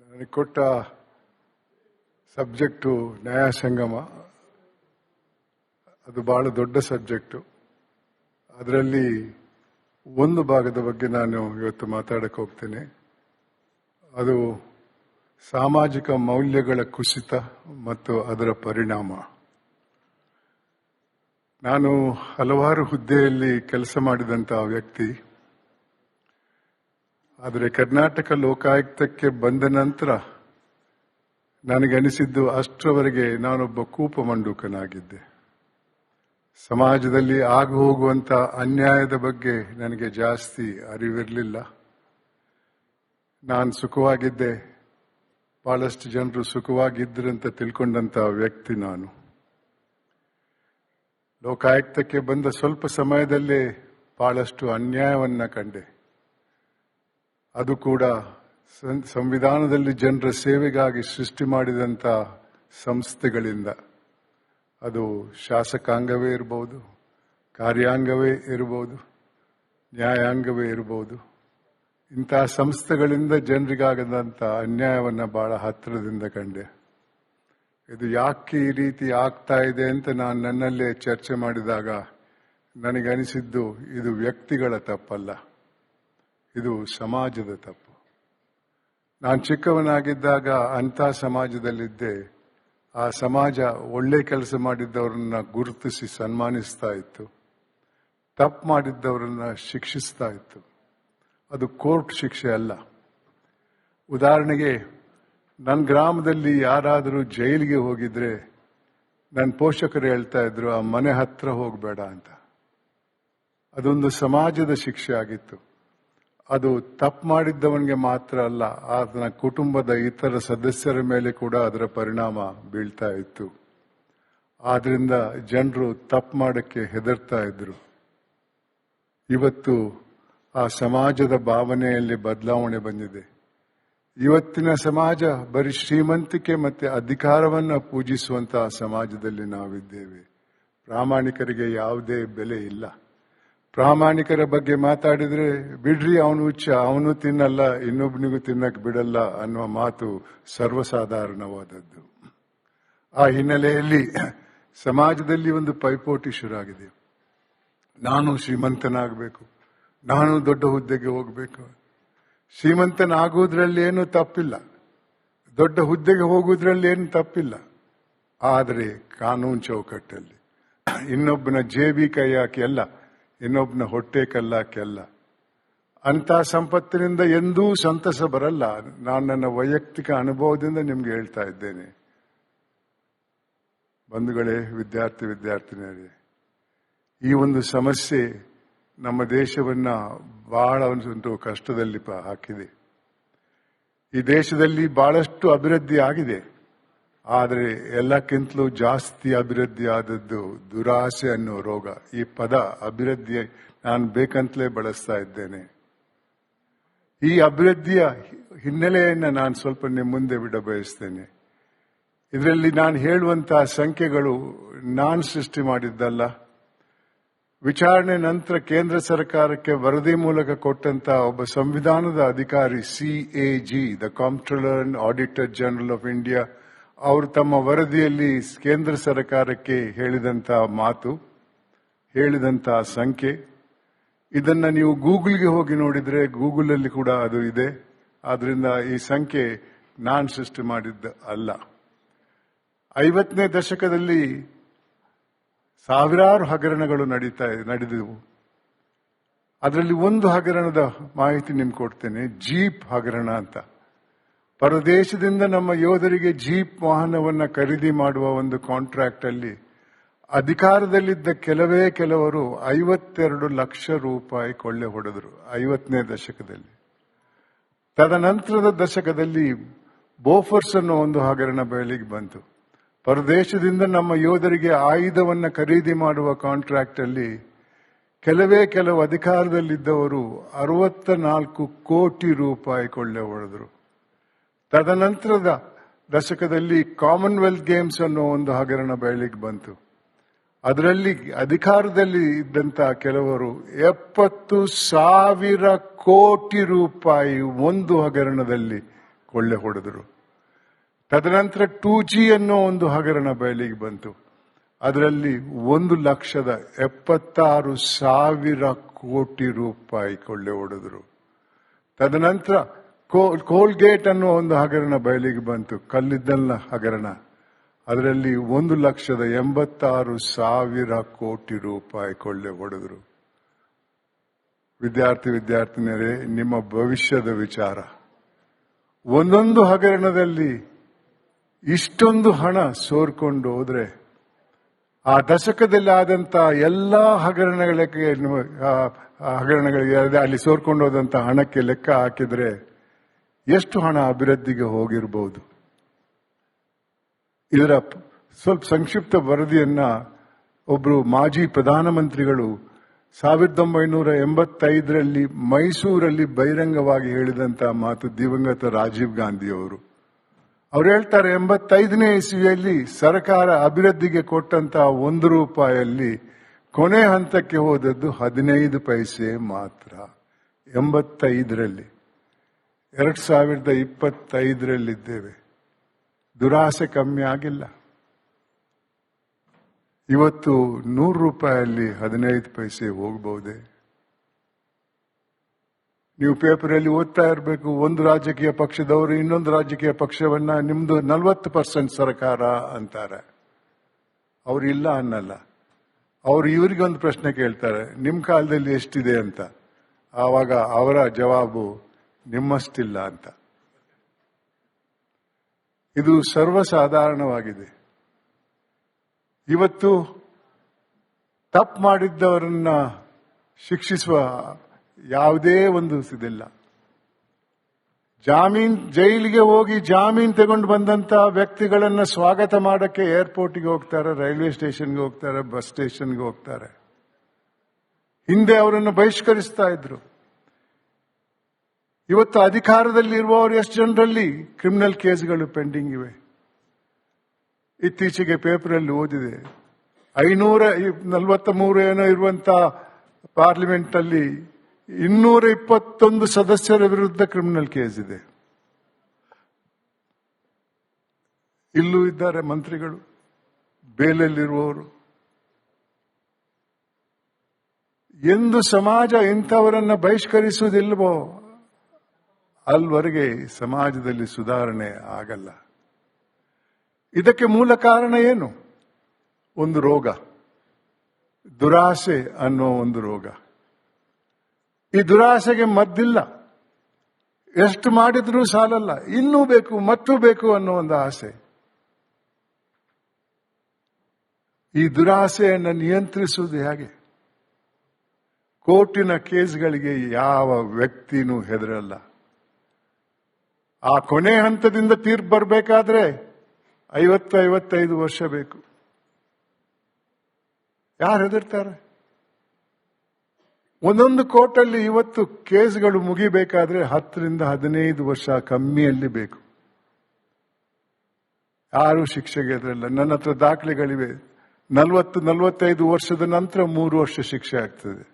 ನನಗೆ ಕೊಟ್ಟ ಸಬ್ಜೆಕ್ಟು ನ್ಯಾಯ ಸಂಗಮ. ಅದು ಬಹಳ ದೊಡ್ಡ ಸಬ್ಜೆಕ್ಟು. ಅದರಲ್ಲಿ ಒಂದು ಭಾಗದ ಬಗ್ಗೆ ನಾನು ಇವತ್ತು ಮಾತಾಡಕ್ಕೆ ಹೋಗ್ತೇನೆ. ಅದು ಸಾಮಾಜಿಕ ಮೌಲ್ಯಗಳ ಕುಸಿತ ಮತ್ತು ಅದರ ಪರಿಣಾಮ. ನಾನು ಹಲವಾರು ಹುದ್ದೆಯಲ್ಲಿ ಕೆಲಸ ಮಾಡಿದಂತಹ ವ್ಯಕ್ತಿ. ಆದರೆ ಕರ್ನಾಟಕ ಲೋಕಾಯುಕ್ತಕ್ಕೆ ಬಂದ ನಂತರ ನನಗನಿಸಿದ್ದು ಅಷ್ಟರವರೆಗೆ ನಾನೊಬ್ಬ ಕೂಪಮಂಡೂಕನಾಗಿದ್ದೆ. ಸಮಾಜದಲ್ಲಿ ಆಗು ಹೋಗುವಂಥ ಅನ್ಯಾಯದ ಬಗ್ಗೆ ನನಗೆ ಜಾಸ್ತಿ ಅರಿವಿರಲಿಲ್ಲ. ನಾನು ಸುಖವಾಗಿದ್ದೆ, ಬಹಳಷ್ಟು ಜನರು ಸುಖವಾಗಿದ್ದರಂತ ತಿಳ್ಕೊಂಡಂಥ ವ್ಯಕ್ತಿ ನಾನು. ಲೋಕಾಯುಕ್ತಕ್ಕೆ ಬಂದ ಸ್ವಲ್ಪ ಸಮಯದಲ್ಲೇ ಬಹಳಷ್ಟು ಅನ್ಯಾಯವನ್ನ ಕಂಡೆ. ಅದು ಕೂಡ ಸಂವಿಧಾನದಲ್ಲಿ ಜನರ ಸೇವೆಗಾಗಿ ಸೃಷ್ಟಿ ಮಾಡಿದಂಥ ಸಂಸ್ಥೆಗಳಿಂದ. ಅದು ಶಾಸಕಾಂಗವೇ ಇರಬಹುದು, ಕಾರ್ಯಾಂಗವೇ ಇರಬಹುದು, ನ್ಯಾಯಾಂಗವೇ ಇರಬಹುದು. ಇಂತಹ ಸಂಸ್ಥೆಗಳಿಂದ ಜನರಿಗಾಗದಂಥ ಅನ್ಯಾಯವನ್ನು ಬಹಳ ಹತ್ತಿರದಿಂದ ಕಂಡೆ. ಇದು ಯಾಕೆ ಈ ರೀತಿ ಆಗ್ತಾ ಇದೆ ಅಂತ ನಾನು ನನ್ನಲ್ಲೇ ಚರ್ಚೆ ಮಾಡಿದಾಗ ನನಗನಿಸಿದ್ದು, ಇದು ವ್ಯಕ್ತಿಗಳ ತಪ್ಪಲ್ಲ, ಇದು ಸಮಾಜದ ತಪ್ಪು. ನಾನು ಚಿಕ್ಕವನಾಗಿದ್ದಾಗ ಅಂಥ ಸಮಾಜದಲ್ಲಿದ್ದೆ. ಆ ಸಮಾಜ ಒಳ್ಳೆ ಕೆಲಸ ಮಾಡಿದ್ದವರನ್ನ ಗುರುತಿಸಿ ಸನ್ಮಾನಿಸ್ತಾ ಇತ್ತು, ತಪ್ಪು ಮಾಡಿದ್ದವರನ್ನ ಶಿಕ್ಷಿಸ್ತಾ ಇತ್ತು. ಅದು ಕೋರ್ಟ್ ಶಿಕ್ಷೆ ಅಲ್ಲ. ಉದಾಹರಣೆಗೆ, ನನ್ನ ಗ್ರಾಮದಲ್ಲಿ ಯಾರಾದರೂ ಜೈಲಿಗೆ ಹೋಗಿದ್ರೆ ನನ್ನ ಪೋಷಕರು ಹೇಳ್ತಾ ಇದ್ರು, ಆ ಮನೆ ಹತ್ರ ಹೋಗಬೇಡ ಅಂತ. ಅದೊಂದು ಸಮಾಜದ ಶಿಕ್ಷೆ ಆಗಿತ್ತು. ಅದು ತಪ್ಪು ಮಾಡಿದ್ದವನಿಗೆ ಮಾತ್ರ ಅಲ್ಲ, ಆತನ ಕುಟುಂಬದ ಇತರ ಸದಸ್ಯರ ಮೇಲೆ ಕೂಡ ಅದರ ಪರಿಣಾಮ ಬೀಳ್ತಾ ಇತ್ತು. ಆದ್ರಿಂದ ಜನರು ತಪ್ಪು ಮಾಡಕ್ಕೆ ಹೆದರ್ತಾ ಇದ್ರು. ಇವತ್ತು ಆ ಸಮಾಜದ ಭಾವನೆಯಲ್ಲಿ ಬದಲಾವಣೆ ಬಂದಿದೆ. ಇವತ್ತಿನ ಸಮಾಜ ಬರೀ ಶ್ರೀಮಂತಿಕೆ ಮತ್ತೆ ಅಧಿಕಾರವನ್ನ ಪೂಜಿಸುವಂತಹ ಸಮಾಜದಲ್ಲಿ ನಾವಿದ್ದೇವೆ. ಪ್ರಾಮಾಣಿಕರಿಗೆ ಯಾವುದೇ ಬೆಲೆ ಇಲ್ಲ. ಪ್ರಾಮಾಣಿಕರ ಬಗ್ಗೆ ಮಾತಾಡಿದ್ರೆ, ಬಿಡ್ರಿ ಅವನು ಹುಚ್ಚ, ಅವನು ತಿನ್ನಲ್ಲ, ಇನ್ನೊಬ್ಬನಿಗೂ ತಿನ್ನಕ್ ಬಿಡಲ್ಲ ಅನ್ನುವ ಮಾತು ಸರ್ವಸಾಧಾರಣವಾದದ್ದು. ಆ ಹಿನ್ನೆಲೆಯಲ್ಲಿ ಸಮಾಜದಲ್ಲಿ ಒಂದು ಪೈಪೋಟಿ ಶುರುವಾಗಿದೆ. ನಾನು ಶ್ರೀಮಂತನಾಗಬೇಕು, ನಾನು ದೊಡ್ಡ ಹುದ್ದೆಗೆ ಹೋಗಬೇಕು. ಶ್ರೀಮಂತನಾಗುವುದರಲ್ಲಿ ಏನು ತಪ್ಪಿಲ್ಲ, ದೊಡ್ಡ ಹುದ್ದೆಗೆ ಹೋಗುವುದರಲ್ಲಿ ಏನು ತಪ್ಪಿಲ್ಲ. ಆದರೆ ಕಾನೂನು ಚೌಕಟ್ಟಲ್ಲಿ ಇನ್ನೊಬ್ಬನ ಜೇಬಿ ಕೈ ಹಾಕಿ ಅಲ್ಲ, ಇನ್ನೊಬ್ಬನ ಹೊಟ್ಟೆ ಕಲ್ಲಾಕಿ ಅಲ್ಲ. ಅಂತ ಸಂಪತ್ತಿನಿಂದ ಎಂದೂ ಸಂತಸ ಬರಲ್ಲ. ನಾನು ನನ್ನ ವೈಯಕ್ತಿಕ ಅನುಭವದಿಂದ ನಿಮ್ಗೆ ಹೇಳ್ತಾ ಇದ್ದೇನೆ. ಬಂಧುಗಳೇ, ವಿದ್ಯಾರ್ಥಿನಿಯರೇ, ಈ ಒಂದು ಸಮಸ್ಯೆ ನಮ್ಮ ದೇಶವನ್ನ ಬಹಳ ಒಂದು ಕಷ್ಟದಲ್ಲಿ ಹಾಕಿದೆ. ಈ ದೇಶದಲ್ಲಿ ಬಹಳಷ್ಟು ಅಭಿವೃದ್ಧಿ ಆಗಿದೆ. ಆದರೆ ಎಲ್ಲಕ್ಕಿಂತಲೂ ಜಾಸ್ತಿ ಅಭಿವೃದ್ಧಿ ಆದದ್ದು ದುರಾಸೆ ಅನ್ನೋ ರೋಗ. ಈ ಪದ ಅಭಿವೃದ್ಧಿ ನಾನು ಬೇಕಂತಲೇ ಬಳಸ್ತಾ ಇದ್ದೇನೆ. ಈ ಅಭಿವೃದ್ಧಿಯ ಹಿನ್ನೆಲೆಯನ್ನು ನಾನು ಸ್ವಲ್ಪ ನಿಮ್ಮ ಮುಂದೆ ಬಿಡ ಬಯಸ್ತೇನೆ. ಇದರಲ್ಲಿ ನಾನು ಹೇಳುವಂತಹ ಸಂಖ್ಯೆಗಳು ನಾನು ಸೃಷ್ಟಿ ಮಾಡಿದ್ದಲ್ಲ. ವಿಚಾರಣೆ ನಂತರ ಕೇಂದ್ರ ಸರ್ಕಾರಕ್ಕೆ ವರದಿ ಮೂಲಕ ಕೊಟ್ಟಂತ ಒಬ್ಬ ಸಂವಿಧಾನದ ಅಧಿಕಾರಿ, CAG, the comptroller and auditor general of India, ಅವರು ತಮ್ಮ ವರದಿಯಲ್ಲಿ ಕೇಂದ್ರ ಸರ್ಕಾರಕ್ಕೆ ಹೇಳಿದಂತ ಮಾತು, ಹೇಳಿದಂತ ಸಂಖ್ಯೆ, ಇದನ್ನ ನೀವು ಗೂಗಲ್ಗೆ ಹೋಗಿ ನೋಡಿದ್ರೆ ಗೂಗಲ್ ಅಲ್ಲಿ ಕೂಡ ಅದು ಇದೆ. ಆದ್ರಿಂದ ಈ ಸಂಖ್ಯೆ ನಾನು ಸೃಷ್ಟಿ ಮಾಡಿದ್ದ ಅಲ್ಲ. 50ನೇ ದಶಕದಲ್ಲಿ ಸಾವಿರಾರು ಹಗರಣಗಳು ನಡೆದವು. ಅದರಲ್ಲಿ ಒಂದು ಹಗರಣದ ಮಾಹಿತಿ ನಿಮ್ಗೆ ಕೊಡ್ತೇನೆ. ಜೀಪ್ ಹಗರಣ ಅಂತ. ಪರದೇಶದಿಂದ ನಮ್ಮ ಯೋಧರಿಗೆ ಜೀಪ್ ವಾಹನವನ್ನ ಖರೀದಿ ಮಾಡುವ ಒಂದು ಕಾಂಟ್ರಾಕ್ಟ್ ಅಲ್ಲಿ ಅಧಿಕಾರದಲ್ಲಿದ್ದ ಕೆಲವರು 52 ಲಕ್ಷ ರೂಪಾಯಿ ಕೊಳ್ಳೆ ಹೊಡೆದರು 50ನೇ ದಶಕದಲ್ಲಿ. ತದನಂತರದ ದಶಕದಲ್ಲಿ ಬೋಫರ್ಸ್ ಅನ್ನೋ ಒಂದು ಹಗರಣ ಬಯಲಿಗೆ ಬಂತು. ಪರದೇಶದಿಂದ ನಮ್ಮ ಯೋಧರಿಗೆ ಆಯುಧವನ್ನ ಖರೀದಿ ಮಾಡುವ ಕಾಂಟ್ರಾಕ್ಟ್ ಅಲ್ಲಿ ಕೆಲವು ಅಧಿಕಾರದಲ್ಲಿದ್ದವರು 64 ಕೋಟಿ ರೂಪಾಯಿ ಕೊಳ್ಳೆ ಹೊಡೆದರು. ತದನಂತರದ ದಶಕದಲ್ಲಿ ಕಾಮನ್ವೆಲ್ತ್ ಗೇಮ್ಸ್ ಅನ್ನೋ ಒಂದು ಹಗರಣ ಬಯಲಿಗೆ ಬಂತು. ಅದರಲ್ಲಿ ಅಧಿಕಾರದಲ್ಲಿ ಇದ್ದಂತ ಕೆಲವರು 70,000 ಕೋಟಿ ರೂಪಾಯಿ ಒಂದು ಹಗರಣದಲ್ಲಿ ಕೊಳ್ಳೆ ಹೊಡೆದರು. ತದನಂತರ 2G ಅನ್ನೋ ಒಂದು ಹಗರಣ ಬಯಲಿಗೆ ಬಂತು. ಅದರಲ್ಲಿ 1,76,000 ಕೋಟಿ ರೂಪಾಯಿ ಕೊಳ್ಳೆ ಹೊಡೆದರು. ತದನಂತರ ಕೋಲ್ಗೇಟ್ ಅನ್ನೋ ಒಂದು ಹಗರಣ ಬಯಲಿಗೆ ಬಂತು, ಕಲ್ಲಿದ್ದಲ್ನ ಹಗರಣ. ಅದರಲ್ಲಿ 1,86,000 ಕೋಟಿ ರೂಪಾಯಿ ಕೊಳ್ಳೆ ಹೊಡೆದರು. ವಿದ್ಯಾರ್ಥಿನಿಯರೇ, ನಿಮ್ಮ ಭವಿಷ್ಯದ ವಿಚಾರ. ಒಂದೊಂದು ಹಗರಣದಲ್ಲಿ ಇಷ್ಟೊಂದು ಹಣ ಸೋರ್ಕೊಂಡು ಹೋದ್ರೆ ಆ ದಶಕದಲ್ಲಿ ಆದಂತ ಎಲ್ಲಾ ಹಗರಣಗಳಿಗೆ ಅಲ್ಲಿ ಸೋರ್ಕೊಂಡು ಹೋದಂತ ಹಣಕ್ಕೆ ಲೆಕ್ಕ ಹಾಕಿದ್ರೆ ಎಷ್ಟು ಹಣ ಅಭಿವೃದ್ಧಿಗೆ ಹೋಗಿರಬಹುದು? ಇದರ ಸ್ವಲ್ಪ ಸಂಕ್ಷಿಪ್ತ ವರದಿಯನ್ನ ಒಬ್ರು ಮಾಜಿ ಪ್ರಧಾನಮಂತ್ರಿಗಳು 1985ರಲ್ಲಿ ಮೈಸೂರಲ್ಲಿ ಬಹಿರಂಗವಾಗಿ ಹೇಳಿದಂತ ಮಾತು ದಿವಂಗತ ರಾಜೀವ್ ಗಾಂಧಿ ಅವರು. ಅವ್ರು ಹೇಳ್ತಾರೆ, 85ನೇ ಇಸ್ವಿಯಲ್ಲಿ ಸರ್ಕಾರ ಅಭಿವೃದ್ಧಿಗೆ ಕೊಟ್ಟಂತ ₹1 ಕೊನೆ ಹಂತಕ್ಕೆ ಹೋದದ್ದು 15 ಪೈಸೆ ಮಾತ್ರ. 85ರಲ್ಲಿ 2025ರಲ್ಲಿದ್ದೇವೆ. ದುರಾಸೆ ಕಮ್ಮಿ ಆಗಿಲ್ಲ. ಇವತ್ತು ₹100 15 ಪೈಸೆ ಹೋಗಬಹುದೇ? ನೀವು ಪೇಪರಲ್ಲಿ ಓದ್ತಾ ಇರಬೇಕು, ಒಂದು ರಾಜಕೀಯ ಪಕ್ಷದವರು ಇನ್ನೊಂದು ರಾಜಕೀಯ ಪಕ್ಷವನ್ನ ನಿಮ್ದು 40% ಸರ್ಕಾರ ಅಂತಾರೆ. ಅವ್ರು ಇಲ್ಲ ಅನ್ನಲ್ಲ. ಅವ್ರು ಇವರಿಗೊಂದು ಪ್ರಶ್ನೆ ಕೇಳ್ತಾರೆ, ನಿಮ್ ಕಾಲದಲ್ಲಿ ಎಷ್ಟಿದೆ ಅಂತ. ಆವಾಗ ಅವರ ಜವಾಬು ನಿಮ್ಮಷ್ಟಿಲ್ಲ ಅಂತ. ಇದು ಸರ್ವಸಾಧಾರಣವಾಗಿದೆ. ಇವತ್ತು ತಪ್ಪು ಮಾಡಿದ್ದವರನ್ನ ಶಿಕ್ಷಿಸುವ ಯಾವುದೇ ಒಂದು ಇದಿಲ್ಲ. ಜೈಲಿಗೆ ಹೋಗಿ ಜಾಮೀನ್ ತಗೊಂಡು ಬಂದಂತ ವ್ಯಕ್ತಿಗಳನ್ನ ಸ್ವಾಗತ ಮಾಡಕ್ಕೆ ಏರ್ಪೋರ್ಟ್ಗೆ ಹೋಗ್ತಾರೆ, ರೈಲ್ವೆ ಸ್ಟೇಷನ್ಗೆ ಹೋಗ್ತಾರೆ, ಬಸ್ ಸ್ಟೇಷನ್ಗೆ ಹೋಗ್ತಾರೆ. ಹಿಂದೆ ಅವರನ್ನು ಬಹಿಷ್ಕರಿಸ್ತಾ ಇದ್ರು. ಇವತ್ತು ಅಧಿಕಾರದಲ್ಲಿ ಇರುವವರು ಎಷ್ಟು ಜನರಲ್ಲಿ ಕ್ರಿಮಿನಲ್ ಕೇಸ್ಗಳು ಪೆಂಡಿಂಗ್ ಇವೆ? ಇತ್ತೀಚೆಗೆ ಪೇಪರಲ್ಲಿ ಓದಿದೆ, 543 ಏನೋ ಇರುವಂತ ಪಾರ್ಲಿಮೆಂಟ್ ಅಲ್ಲಿ 221 ಸದಸ್ಯರ ವಿರುದ್ಧ ಕ್ರಿಮಿನಲ್ ಕೇಸ್ ಇದೆ. ಇಲ್ಲೂ ಇದ್ದಾರೆ ಮಂತ್ರಿಗಳು, ಬೇಲಲ್ಲಿರುವವರು. ಎಂದು ಸಮಾಜ ಇಂಥವರನ್ನ ಬಹಿಷ್ಕರಿಸುವುದಿಲ್ವೋ ಅಲ್ವರೆಗೆ ಸಮಾಜದಲ್ಲಿ ಸುಧಾರಣೆ ಆಗಲ್ಲ. ಇದಕ್ಕೆ ಮೂಲ ಕಾರಣ ಏನು? ಒಂದು ರೋಗ, ದುರಾಸೆ ಅನ್ನೋ ಒಂದು ರೋಗ. ಈ ದುರಾಸೆಗೆ ಮದ್ದಿಲ್ಲ. ಎಷ್ಟು ಮಾಡಿದ್ರೂ ಸಾಲಲ್ಲ, ಇನ್ನೂ ಬೇಕು, ಮತ್ತೂ ಬೇಕು ಅನ್ನೋ ಒಂದು ಆಸೆ. ಈ ದುರಾಸೆಯನ್ನು ನಿಯಂತ್ರಿಸುವುದು ಹೇಗೆ? ಕೋರ್ಟಿನ ಕೇಸ್ಗಳಿಗೆ ಯಾವ ವ್ಯಕ್ತಿನೂ ಹೆದರಲ್ಲ. ಆ ಕೊನೆ ಹಂತದಿಂದ ತೀರ್ಪು ಬರಬೇಕಾದ್ರೆ 50-55 ವರ್ಷ ಬೇಕು. ಯಾರು ಹೆದರ್ತಾರೆ? ಒಂದೊಂದು ಕೋರ್ಟಲ್ಲಿ ಇವತ್ತು ಕೇಸ್ಗಳು ಮುಗಿಬೇಕಾದ್ರೆ 10-15 ವರ್ಷ ಕಮ್ಮಿಯಲ್ಲಿ ಬೇಕು. ಯಾರು ಶಿಕ್ಷೆಗೆ ಹೆದರಲ್ಲ. ನನ್ನ ಹತ್ರ ದಾಖಲೆಗಳಿವೆ. 40-45 ವರ್ಷದ ನಂತರ 3 ವರ್ಷ ಶಿಕ್ಷೆ ಆಗ್ತದೆ.